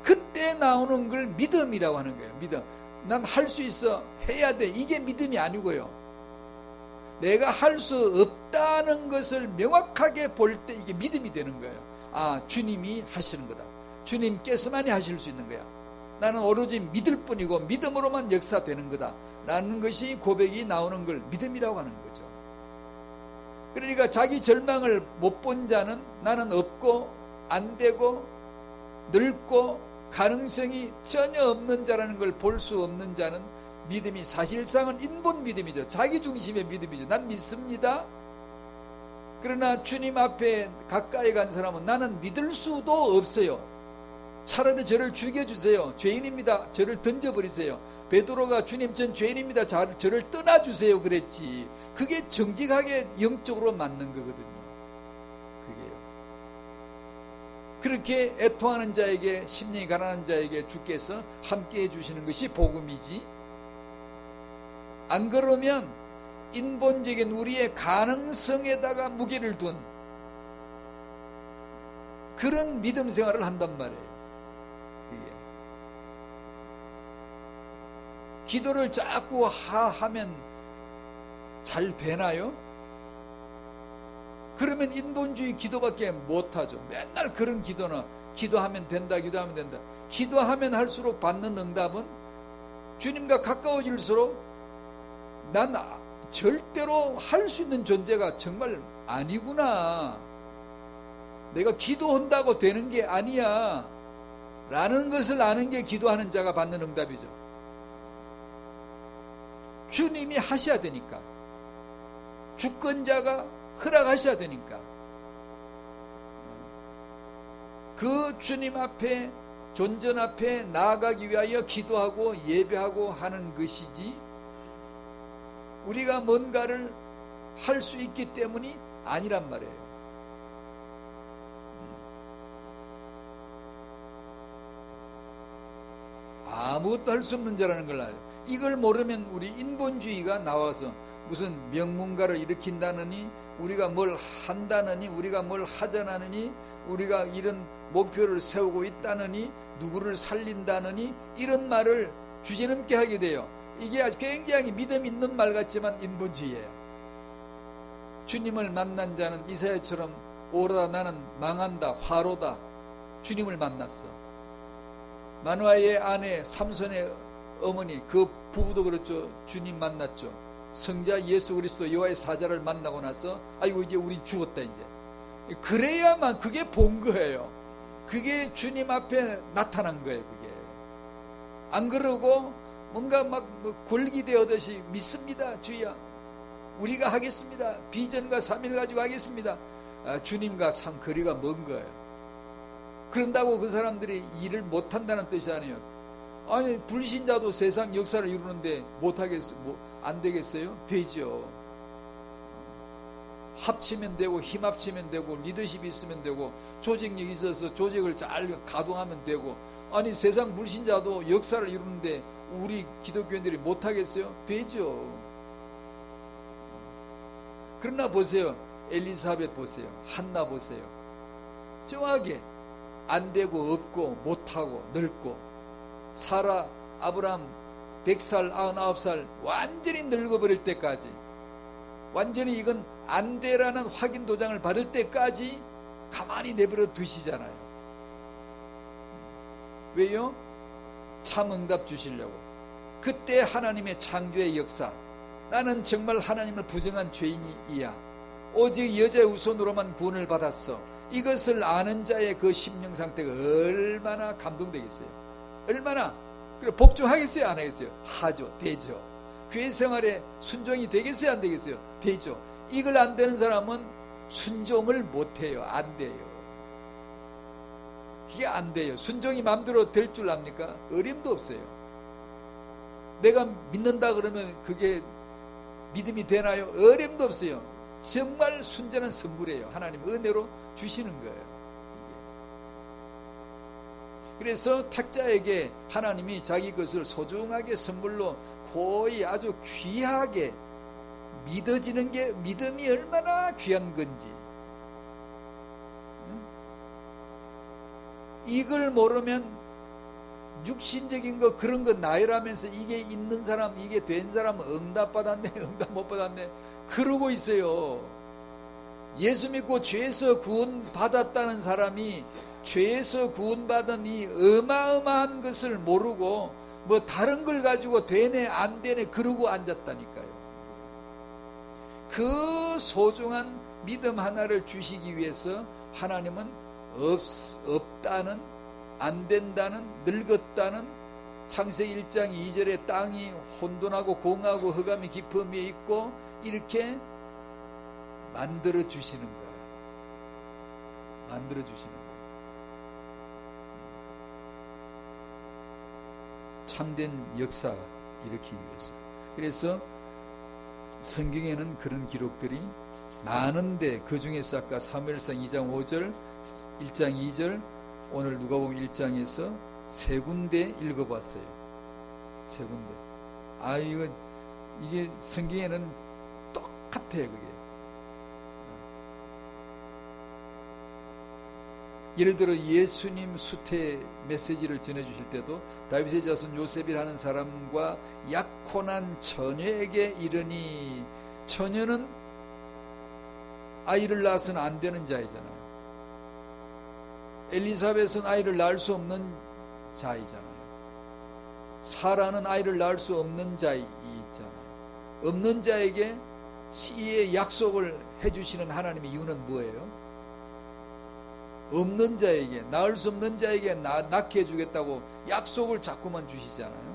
그때 나오는 걸 믿음이라고 하는 거예요. 믿음. 난 할 수 있어, 해야 돼, 이게 믿음이 아니고요. 내가 할 수 없다는 것을 명확하게 볼 때 이게 믿음이 되는 거예요. 주님이 하시는 거다, 주님께서만이 하실 수 있는 거야, 나는 오로지 믿을 뿐이고 믿음으로만 역사되는 거다 라는 것이 고백이 나오는 걸 믿음이라고 하는 거죠. 그러니까 자기 절망을 못 본 자는 나는 없고 안 되고 늙고 가능성이 전혀 없는 자라는 걸 볼 수 없는 자는 믿음이 사실상은 인본 믿음이죠. 자기 중심의 믿음이죠. 난 믿습니다. 그러나 주님 앞에 가까이 간 사람은 나는 믿을 수도 없어요. 차라리 저를 죽여주세요, 죄인입니다, 저를 던져버리세요. 베드로가 주님 전 죄인입니다, 저를 떠나주세요 그랬지. 그게 정직하게 영적으로 맞는 거거든요. 그게요. 그렇게 애통하는 자에게, 심령이 가난한 자에게 주께서 함께 해주시는 것이 복음이지, 안 그러면 인본적인 우리의 가능성에다가 무게를 둔 그런 믿음 생활을 한단 말이에요. 기도를 자꾸 하면 잘 되나요? 그러면 인본주의 기도밖에 못하죠. 맨날 그런 기도하면 된다, 기도하면 된다. 기도하면 할수록 받는 응답은 주님과 가까워질수록 난 절대로 할 수 있는 존재가 정말 아니구나, 내가 기도한다고 되는 게 아니야 라는 것을 아는 게 기도하는 자가 받는 응답이죠. 주님이 하셔야 되니까, 주권자가 허락하셔야 되니까, 그 주님 앞에, 존전 앞에 나아가기 위하여 기도하고 예배하고 하는 것이지, 우리가 뭔가를 할 수 있기 때문이 아니란 말이에요. 아무것도 할 수 없는 자라는 걸 알아요. 이걸 모르면 우리 인본주의가 나와서 무슨 명문가를 일으킨다느니, 우리가 뭘 한다느니, 우리가 뭘 하자느니, 우리가 이런 목표를 세우고 있다느니, 누구를 살린다느니, 이런 말을 주제넘게 하게 돼요. 이게 굉장히 믿음 있는 말 같지만 인본주의예요. 주님을 만난 자는 이사야처럼 오라 나는 망한다, 화로다. 주님을 만났어. 마누아의 아내 삼손의 어머니, 그 부부도 그렇죠. 주님 만났죠. 성자 예수 그리스도 여호와의 사자를 만나고 나서 아이고 이제 우리 죽었다, 이제 그래야만 그게 본 거예요. 그게 주님 앞에 나타난 거예요. 그게 안 그러고 뭔가 막 골기되었듯이 믿습니다 주야, 우리가 하겠습니다, 비전과 3일 가지고 하겠습니다. 주님과 참 거리가 먼 거예요. 그런다고 그 사람들이 일을 못한다는 뜻이 아니에요. 아니 불신자도 세상 역사를 이루는데 못하겠어요? 안 되겠어요? 되죠. 합치면 되고, 힘 합치면 되고, 리더십이 있으면 되고, 조직력이 있어서 조직을 잘 가동하면 되고. 아니 세상 불신자도 역사를 이루는데 우리 기독교인들이 못하겠어요? 되죠. 그러나 보세요, 엘리사벳 보세요, 한나 보세요. 정확하게 안 되고 없고 못하고 늙고, 사라 아브람 100살 99살 완전히 늙어버릴 때까지, 완전히 이건 안 되라는 확인 도장을 받을 때까지 가만히 내버려 두시잖아요. 왜요? 참 응답 주시려고. 그때 하나님의 창조의 역사, 나는 정말 하나님을 부정한 죄인이야, 오직 여자의 후손으로만 구원을 받았어, 이것을 아는 자의 그 심령 상태가 얼마나 감동되겠어요. 얼마나. 그리고 복종하겠어요 안 하겠어요? 하죠. 되죠. 교회 생활에 순종이 되겠어요 안 되겠어요? 되죠. 이걸 안 되는 사람은 순종을 못해요. 안 돼요. 이게 안 돼요. 순종이 마음대로 될 줄 압니까? 어림도 없어요. 내가 믿는다 그러면 그게 믿음이 되나요? 어림도 없어요. 정말 순전한 선물이에요. 하나님 은혜로 주시는 거예요. 그래서 탁자에게 하나님이 자기 것을 소중하게 선물로 거의 아주 귀하게 믿어지는 게, 믿음이 얼마나 귀한 건지, 이걸 모르면 육신적인 거 그런 거 나열하면서 이게 있는 사람, 이게 된 사람 응답 받았네, 응답 못 받았네 그러고 있어요. 예수 믿고 죄에서 구원 받았다는 사람이 죄에서 구원받은 이 어마어마한 것을 모르고 뭐 다른 걸 가지고 되네 안 되네 그러고 앉았다니까요. 그 소중한 믿음 하나를 주시기 위해서 하나님은 없다는, 안 된다는, 늙었다는, 창세기 1장 2절에 땅이 혼돈하고 공하고 흑암이 깊음에 있고 이렇게 만들어 주시는 거예요. 만들어 주시는 거예요. 참된 역사 일으키기 위해서. 그래서 성경에는 그런 기록들이 많은데, 그 중에서 아까 사무엘상 2장 5절, 1장 2절, 오늘 누가복음 1장에서 세 군데 읽어봤어요. 세 군데. 이게 성경에는 똑같아요. 그게. 예를 들어 예수님 수태 메시지를 전해주실 때도 다윗의 자손 요셉이라는 사람과 약혼한 처녀에게 이르니, 처녀는 아이를 낳아서는 안 되는 자이잖아요. 엘리사벳은 아이를 낳을 수 없는 자이잖아요. 사라는 아이를 낳을 수 없는 자이잖아요. 없는 자에게 씨의 약속을 해주시는 하나님의 이유는 뭐예요? 없는 자에게, 낳을 수 없는 자에게 낳게 해주겠다고 약속을 자꾸만 주시잖아요.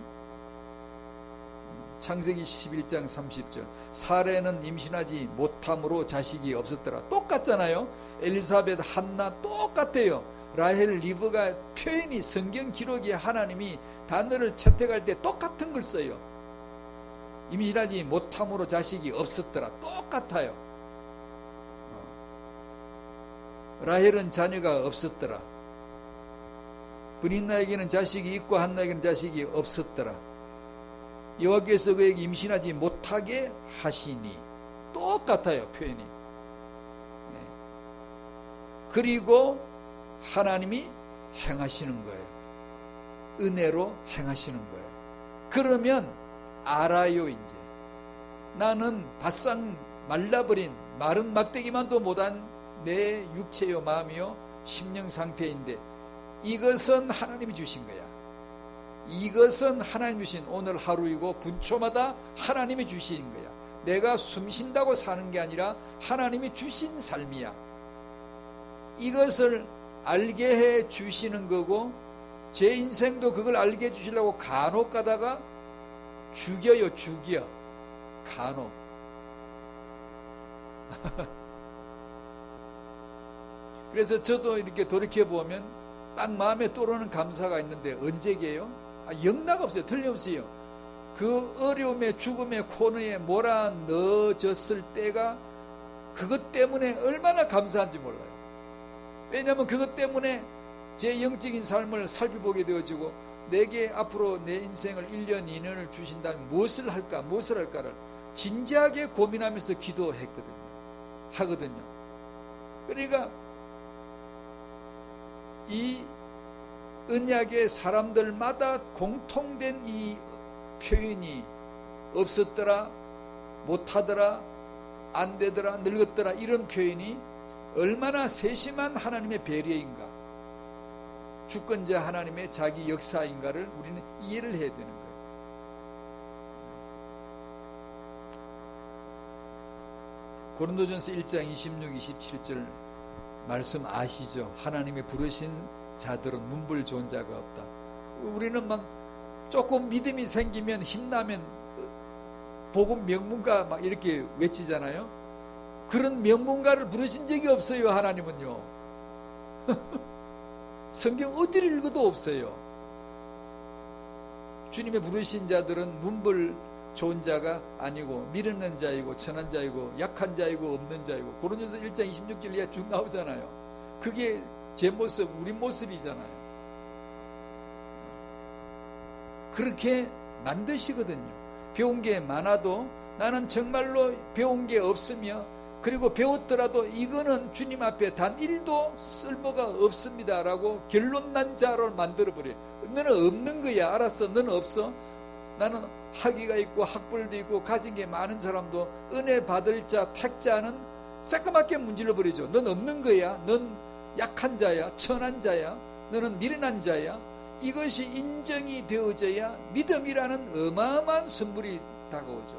창세기 11장 30절, 사레는 임신하지 못함으로 자식이 없었더라. 똑같잖아요. 엘리사벳, 한나 똑같아요. 라헬, 리브가 표현이, 성경 기록이 하나님이 단어를 채택할 때 똑같은 걸 써요. 임신하지 못함으로 자식이 없었더라. 똑같아요. 라헬은 자녀가 없었더라. 브린나에게는 자식이 있고 한나에게는 자식이 없었더라. 여호와께서 그에게 임신하지 못하게 하시니. 똑같아요, 표현이. 그리고 하나님이 행하시는 거예요. 은혜로 행하시는 거예요. 그러면 알아요. 이제 나는 바싹 말라버린 마른 막대기만도 못한 내 육체요 마음이요 심령 상태인데, 이것은 하나님이 주신 거야. 이것은 하나님이 주신 오늘 하루이고 분초마다 하나님이 주신 거야. 내가 숨 쉰다고 사는 게 아니라 하나님이 주신 삶이야. 이것을 알게 해 주시는 거고, 제 인생도 그걸 알게 해 주시려고 간혹 가다가 죽여요. 간혹. 그래서 저도 이렇게 돌이켜보면 딱 마음에 떠오르는 감사가 있는데, 언제게요? 영락 없어요. 틀림없어요. 그 어려움의 죽음의 코너에 몰아 넣어졌을 때가 그것 때문에 얼마나 감사한지 몰라요. 왜냐하면 그것 때문에 제 영적인 삶을 살펴보게 되어지고, 내게 앞으로 내 인생을 1년 2년을 주신다면 무엇을 할까를 진지하게 고민하면서 하거든요. 그러니까 이 언약의 사람들마다 공통된 이 표현이 없었더라, 못하더라, 안 되더라, 늙었더라, 이런 표현이 얼마나 세심한 하나님의 배려인가, 주권자 하나님의 자기 역사인가를 우리는 이해를 해야 되는 거예요. 고린도전서 1장 26, 27절 말씀 아시죠? 하나님의 부르신 자들은 문벌 좋은 자가 없다. 우리는 막 조금 믿음이 생기면, 힘나면 복음 명문가 막 이렇게 외치잖아요. 그런 명문가를 부르신 적이 없어요. 하나님은요. 성경 어디를 읽어도 없어요. 주님의 부르신 자들은 문벌 좋은 자가 아니고 미련한 자이고 천한 자이고 약한 자이고 없는 자이고, 고린도전서 1장 26절에 쭉 나오잖아요. 그게 제 모습, 우리 모습이잖아요. 그렇게 만드시거든요. 배운 게 많아도 나는 정말로 배운 게 없으며, 그리고 배웠더라도 이거는 주님 앞에 단 1도 쓸모가 없습니다 라고 결론 난 자로 만들어버려요. 너는 없는 거야. 알았어. 너는 없어. 나는 학위가 있고 학벌도 있고 가진 게 많은 사람도 은혜 받을 자, 택자는 새까맣게 문질러 버리죠. 넌 없는 거야. 넌 약한 자야. 천한 자야. 너는 미련한 자야. 이것이 인정이 되어져야 믿음이라는 어마어마한 선물이 다가오죠.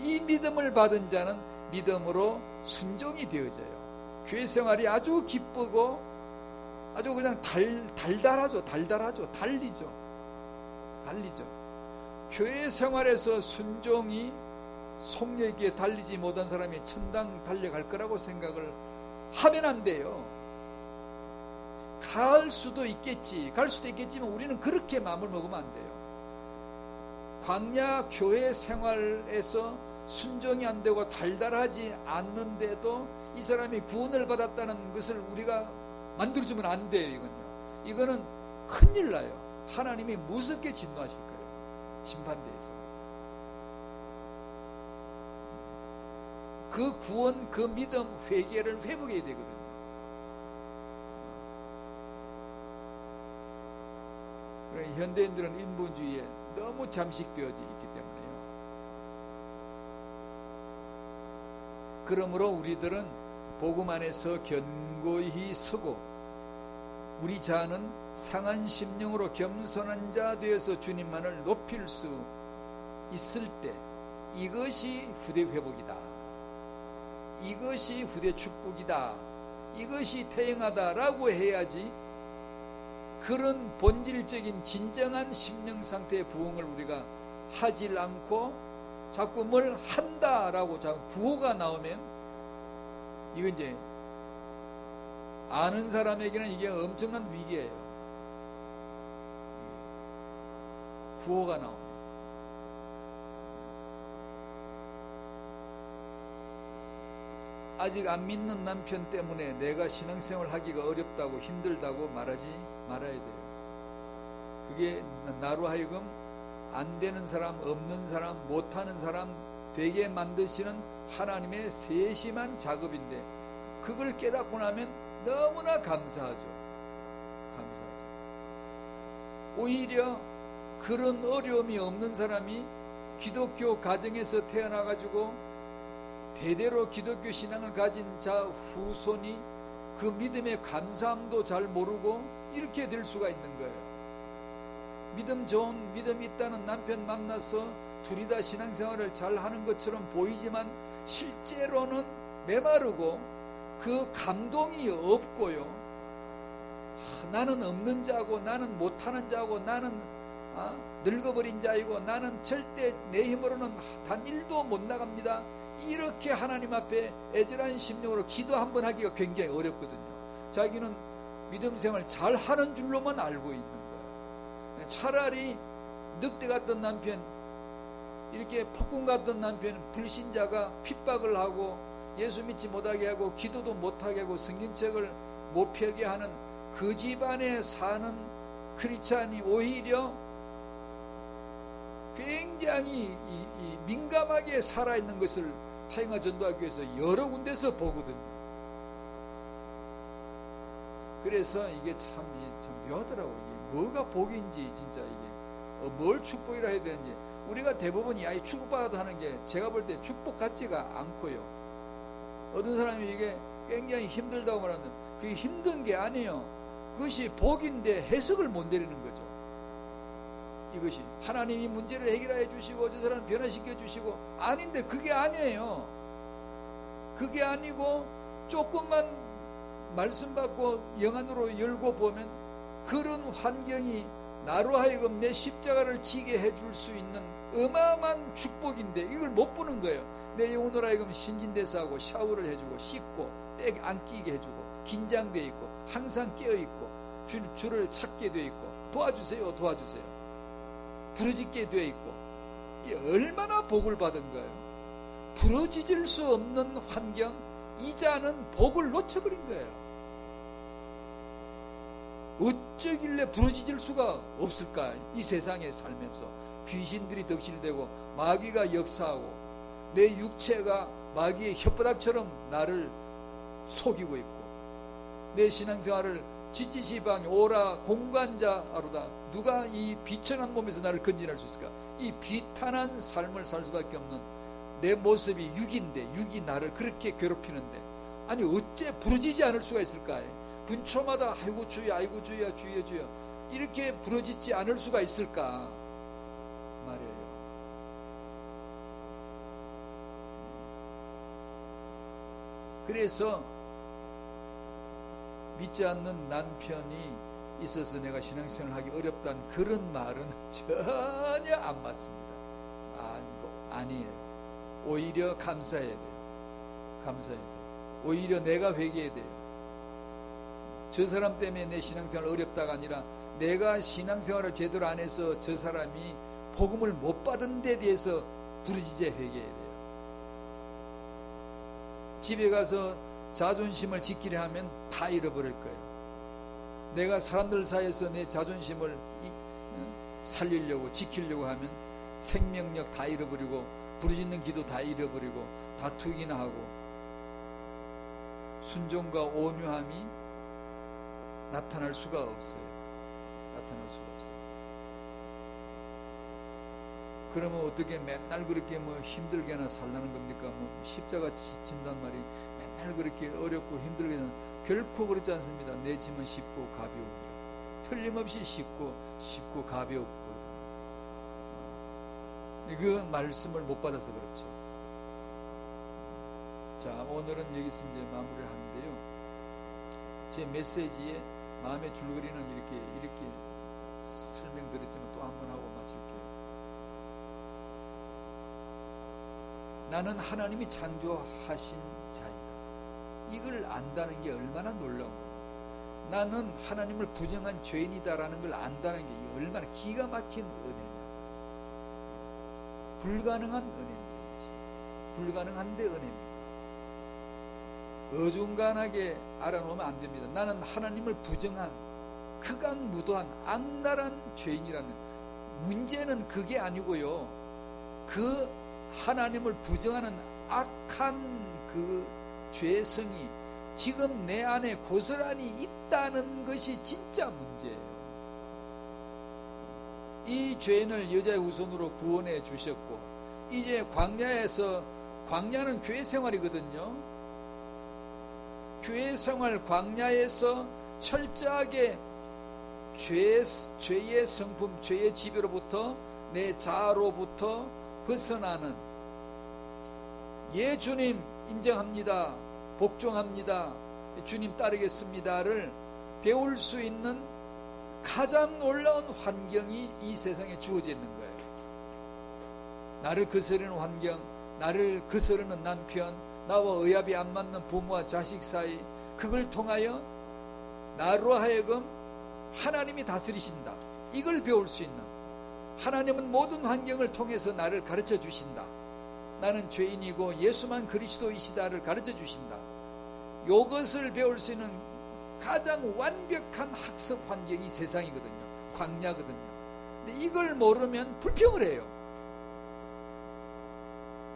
이 믿음을 받은 자는 믿음으로 순종이 되어져요. 교회 생활이 아주 기쁘고 아주 그냥 달달하죠. 달리죠. 교회 생활에서 순종이 속력 있게 달리지 못한 사람이 천당 달려갈 거라고 생각을 하면 안 돼요. 갈 수도 있겠지만 우리는 그렇게 마음을 먹으면 안 돼요. 광야 교회 생활에서 순종이 안 되고 달달하지 않는데도 이 사람이 구원을 받았다는 것을 우리가 만들어주면 안 돼요. 이거는 큰일 나요. 하나님이 무섭게 진노하실 거예요. 심판대에서. 그 구원, 그 믿음, 회개를 회복해야 되거든요. 현대인들은 인본주의에 너무 잠식되어져 있기 때문에요. 그러므로 우리들은 복음 안에서 견고히 서고, 우리 자아는 상한 심령으로 겸손한 자 되어서 주님만을 높일 수 있을 때, 이것이 후대 회복이다, 이것이 후대 축복이다, 이것이 태영하다라고 해야지, 그런 본질적인 진정한 심령 상태의 부흥을 우리가 하질 않고 자꾸 뭘 한다라고 자꾸 구호가 나오면, 이건 이제 아는 사람에게는 이게 엄청난 위기예요. 구호가 나오면. 아직 안 믿는 남편 때문에 내가 신앙생활 하기가 어렵다고 힘들다고 말하지 말아야 돼요. 그게 나로 하여금 안 되는 사람, 없는 사람, 못하는 사람 되게 만드시는 하나님의 세심한 작업인데, 그걸 깨닫고 나면 너무나 감사하죠. 오히려 그런 어려움이 없는 사람이 기독교 가정에서 태어나가지고 대대로 기독교 신앙을 가진 자 후손이 그 믿음의 감사함도 잘 모르고 이렇게 될 수가 있는 거예요. 믿음 좋은, 믿음 있다는 남편 만나서 둘이 다 신앙생활을 잘 하는 것처럼 보이지만 실제로는 메마르고 그 감동이 없고요. 나는 없는 자고, 나는 못하는 자고, 나는 늙어버린 자이고, 나는 절대 내 힘으로는 단 1도 못 나갑니다. 이렇게 하나님 앞에 애절한 심령으로 기도 한번 하기가 굉장히 어렵거든요. 자기는 믿음 생활 잘 하는 줄로만 알고 있는 거예요. 차라리 늑대 같던 남편, 이렇게 폭군 같던 남편, 불신자가 핍박을 하고 예수 믿지 못하게 하고 기도도 못하게 하고 성경책을 못 펴게 하는 그 집안에 사는 크리스찬이 오히려 굉장히 민감하게 살아있는 것을 타영아 전도학교에서 여러 군데서 보거든요. 그래서 이게 참 묘하더라고요. 이게 뭐가 복인지, 진짜 이게 뭘 축복이라 해야 되는지. 우리가 대부분이 축복받아도 하는 게 제가 볼 때 축복 같지가 않고요. 어떤 사람이 이게 굉장히 힘들다고 말하는, 그게 힘든 게 아니에요. 그것이 복인데 해석을 못 내리는 거죠. 이것이 하나님이 문제를 해결해 주시고 저 사람을 변화시켜 주시고, 아닌데 그게 아니에요. 그게 아니고 조금만 말씀 받고 영안으로 열고 보면 그런 환경이 나로 하여금 내 십자가를 지게 해줄 수 있는 어마어마한 축복인데 이걸 못 보는 거예요. 내 영혼으로 하여금 신진대사하고 샤워를 해주고 씻고 때 안 끼게 해주고 긴장되어 있고 항상 깨어있고 주를 찾게 되어 있고 도와주세요 부르짖게 되어 있고, 이 얼마나 복을 받은 거예요. 부러지질 수 없는 환경, 이자는 복을 놓쳐버린 거예요. 어쩌길래 부러지질 수가 없을까? 이 세상에 살면서 귀신들이 덕실되고 마귀가 역사하고 내 육체가 마귀의 혓바닥처럼 나를 속이고 있고, 내 신앙생활을 지지시방에 오라 공관자아로다, 누가 이 비천한 몸에서 나를 건진할 수 있을까? 이 비탄한 삶을 살 수밖에 없는 내 모습이 육인데, 육이 나를 그렇게 괴롭히는데, 아니 어째 부러지지 않을 수가 있을까? 분초마다 아이고 주여 아이고 주여 주여 주여 이렇게 부러지지 않을 수가 있을까 말이에요. 그래서 믿지 않는 남편이 있어서 내가 신앙생활을 하기 어렵다는 그런 말은 전혀 안 맞습니다. 아니에요. 오히려 감사해야 돼요. 감사해야 돼요. 오히려 내가 회개해야 돼요. 저 사람 때문에 내 신앙생활 어렵다가 아니라 내가 신앙생활을 제대로 안 해서 저 사람이 복음을 못 받은 데 대해서 부르짖어 회개해야 돼요. 집에 가서 자존심을 지키려 하면 다 잃어버릴 거예요. 내가 사람들 사이에서 내 자존심을 살리려고 지키려고 하면 생명력 다 잃어버리고 부르짖는 기도 다 잃어버리고 다투기나 하고, 순종과 온유함이 나타날 수가 없어요. 나타날 수가 없어요. 그러면 어떻게 맨날 그렇게 힘들게나 살라는 겁니까? 십자가 진단 말이 맨날 그렇게 어렵고 힘들게, 결코 그렇지 않습니다. 내 짐은 쉽고 가벼웁니다. 틀림없이 쉽고 가벼웠거든요. 그 말씀을 못 받아서 그렇죠. 자, 오늘은 여기서 이제 마무리를 하는데요. 제 메시지에 마음의 줄거리는 이렇게 설명드렸지만 또 한 번 하고 마칠게요. 나는 하나님이 창조하신 자이다. 이걸 안다는 게 얼마나 놀라운 거예요. 나는 하나님을 부정한 죄인이다라는 걸 안다는 게 얼마나 기가 막힌 은혜냐. 불가능한 은혜입니다. 불가능한데 은혜입니다. 어중간하게 알아놓으면 안 됩니다. 나는 하나님을 부정한 극악무도한 악랄한 죄인이라는, 문제는 그게 아니고요, 그 하나님을 부정하는 악한 그 죄성이 지금 내 안에 고스란히 있다는 것이 진짜 문제예요. 이 죄인을 여자의 후손으로 구원해 주셨고, 이제 광야는 교회 생활이거든요. 교회 생활 광야에서 철저하게 죄의 성품, 죄의 지배로부터, 내 자아로부터 벗어나는, 예 주님 인정합니다, 복종합니다, 주님 따르겠습니다를 배울 수 있는 가장 놀라운 환경이 이 세상에 주어져 있는 거예요. 나를 거스르는 환경, 나를 거스르는 남편, 나와 의합이 안 맞는 부모와 자식 사이, 그걸 통하여 나로 하여금 하나님이 다스리신다, 이걸 배울 수 있는, 하나님은 모든 환경을 통해서 나를 가르쳐 주신다, 나는 죄인이고 예수만 그리스도이시다를 가르쳐 주신다, 이것을 배울 수 있는 가장 완벽한 학습 환경이 세상이거든요. 광야거든요. 근데 이걸 모르면 불평을 해요.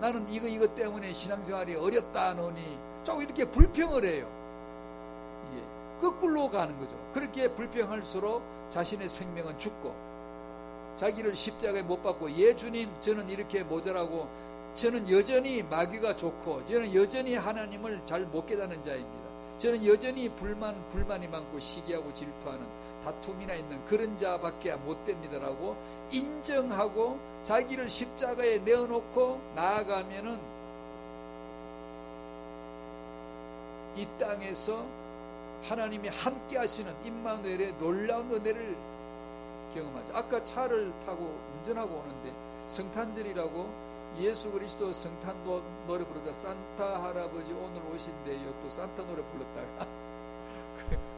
나는 이거 때문에 신앙생활이 어렵다 하노니 자꾸 이렇게 불평을 해요. 이게 거꾸로 가는 거죠. 그렇게 불평할수록 자신의 생명은 죽고, 자기를 십자가에 못 박고, 예 주님 저는 이렇게 모자라고, 저는 여전히 마귀가 좋고, 저는 여전히 하나님을 잘 못 깨닫는 자입니다, 저는 여전히 불만이 많고 시기하고 질투하는, 다툼이나 있는 그런 자밖에 못 됩니다라고 인정하고 자기를 십자가에 내어놓고 나아가면은 이 땅에서 하나님이 함께 하시는 임마누엘의 놀라운 은혜를 경험하죠. 아까 차를 타고 운전하고 오는데 성탄절이라고 예수 그리스도 성탄 노래 부르다 산타 할아버지 오늘 오신대요, 또 산타 노래 불렀다가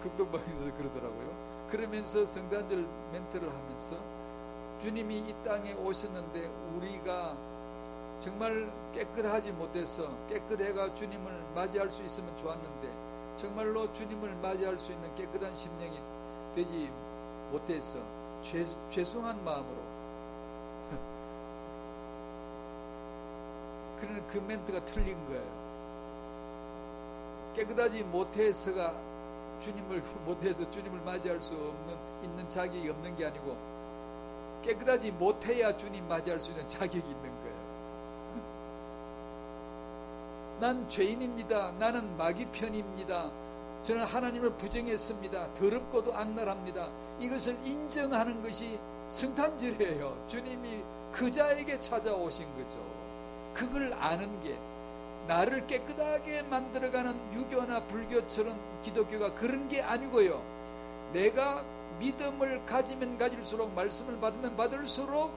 극동방에서 그러더라고요. 그러면서 성탄절 멘트를 하면서 주님이 이 땅에 오셨는데 우리가 정말 깨끗하지 못해서, 깨끗해가 주님을 맞이할 수 있으면 좋았는데 정말로 주님을 맞이할 수 있는 깨끗한 심령이 되지 못해서 죄송한 마음으로 그러는 그 멘트가 틀린 거예요. 깨끗하지 못해서가 못해서 주님을 맞이할 수 있는 자격이 없는 게 아니고, 깨끗하지 못해야 주님 맞이할 수 있는 자격이 있는 거예요. 난 죄인입니다, 나는 마귀 편입니다, 저는 하나님을 부정했습니다, 더럽고도 악랄합니다, 이것을 인정하는 것이 성탄절이에요. 주님이 그 자에게 찾아오신 거죠. 그걸 아는 게, 나를 깨끗하게 만들어가는 유교나 불교처럼 기독교가 그런 게 아니고요, 내가 믿음을 가지면 가질수록, 말씀을 받으면 받을수록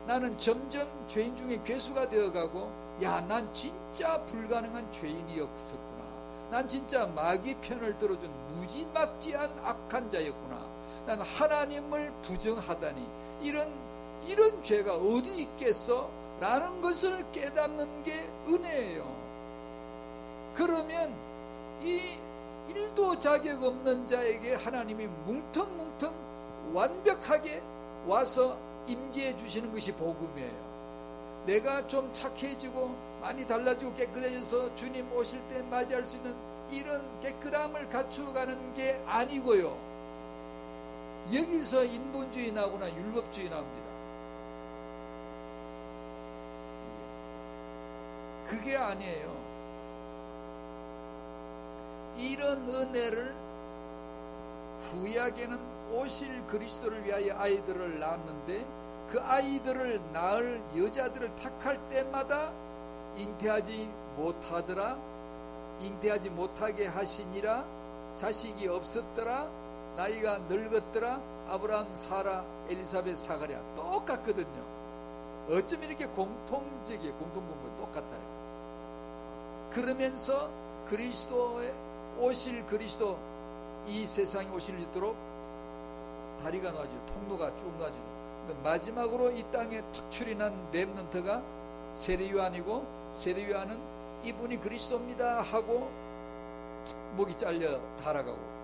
나는 점점 죄인 중에 괴수가 되어가고, 야, 난 진짜 불가능한 죄인이었었구나, 난 진짜 마귀 편을 들어준 무지막지한 악한 자였구나, 난 하나님을 부정하다니 이런 죄가 어디 있겠어? 라는 것을 깨닫는 게 은혜예요. 그러면 이 일도 자격 없는 자에게 하나님이 뭉텅뭉텅 완벽하게 와서 임재해 주시는 것이 복음이에요. 내가 좀 착해지고 많이 달라지고 깨끗해져서 주님 오실 때 맞이할 수 있는 이런 깨끗함을 갖추어가는 게 아니고요, 여기서 인본주의 나오거나 율법주의 나옵니다. 그게 아니에요. 이런 은혜를, 구약에는 오실 그리스도를 위하여 아이들을 낳았는데 그 아이들을 낳을 여자들을 택할 때마다 잉태하지 못하게 하시니라, 자식이 없었더라, 나이가 늙었더라, 아브라함, 사라, 엘리사벳, 사가랴 똑같거든요. 어쩜 이렇게 공통분모 똑같아요. 그러면서 그리스도의 오실 그리스도, 이 세상에 오실도록 다리가 놔지고 통로가 쭉 놔지고, 마지막으로 이 땅에 탁 출현한 렘넌트가 세례요한이고, 세례요한은 이분이 그리스도입니다 하고 목이 잘려 달아가고,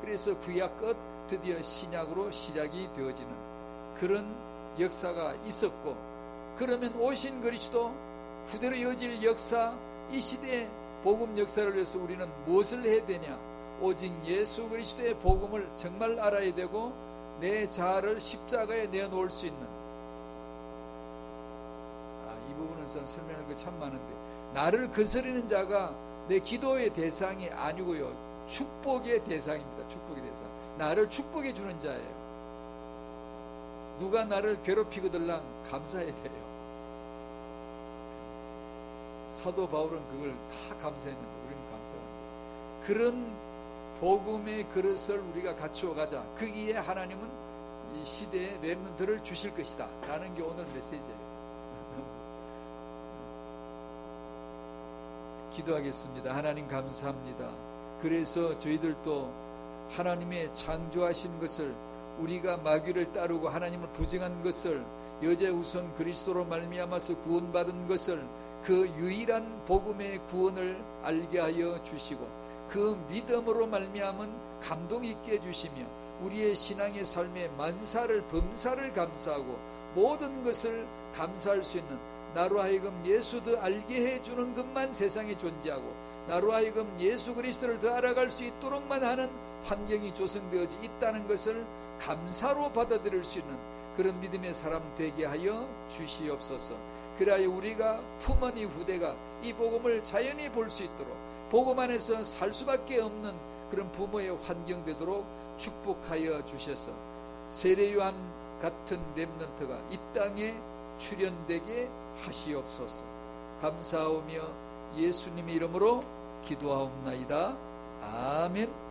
그래서 구약 끝 드디어 신약으로 시작이 되어지는 그런 역사가 있었고, 그러면 오신 그리스도 그대로 이어질 역사, 이 시대의 복음 역사를 위해서 우리는 무엇을 해야 되냐? 오직 예수 그리스도의 복음을 정말 알아야 되고, 내 자아를 십자가에 내어놓을 수 있는, 이 부분은 설명할 거 참 많은데, 나를 거스르는 자가 내 기도의 대상이 아니고요, 축복의 대상입니다. 축복의 대상. 나를 축복해 주는 자예요. 누가 나를 괴롭히거들랑 감사해야 돼요. 사도 바울은 그걸 다 감사했는데 우리는 감사합니다. 그런 복음의 그릇을 우리가 갖추어 가자. 거기에 하나님은 이 시대의 렘넌트를 주실 것이다 라는 게 오늘 메시지예요. 기도하겠습니다. 하나님 감사합니다. 그래서 저희들도 하나님의 창조하신 것을, 우리가 마귀를 따르고 하나님을 부정한 것을, 여자 우선 그리스도로 말미암아서 구원받은 것을, 그 유일한 복음의 구원을 알게 하여 주시고 그 믿음으로 말미암은 감동 있게 해주시며 우리의 신앙의 삶에 만사를 범사를 감사하고 모든 것을 감사할 수 있는, 나로 하여금 예수 더 알게 해주는 것만 세상에 존재하고 나로 하여금 예수 그리스도를 더 알아갈 수 있도록만 하는 환경이 조성되어져 있다는 것을 감사로 받아들일 수 있는 그런 믿음의 사람 되게 하여 주시옵소서. 그래야 우리가 품어니 후대가 이 복음을 자연히 볼 수 있도록, 복음 안에서 살 수밖에 없는 그런 부모의 환경 되도록 축복하여 주셔서 세례요한 같은 렘넌트가 이 땅에 출현되게 하시옵소서. 감사하오며 예수님의 이름으로 기도하옵나이다. 아멘.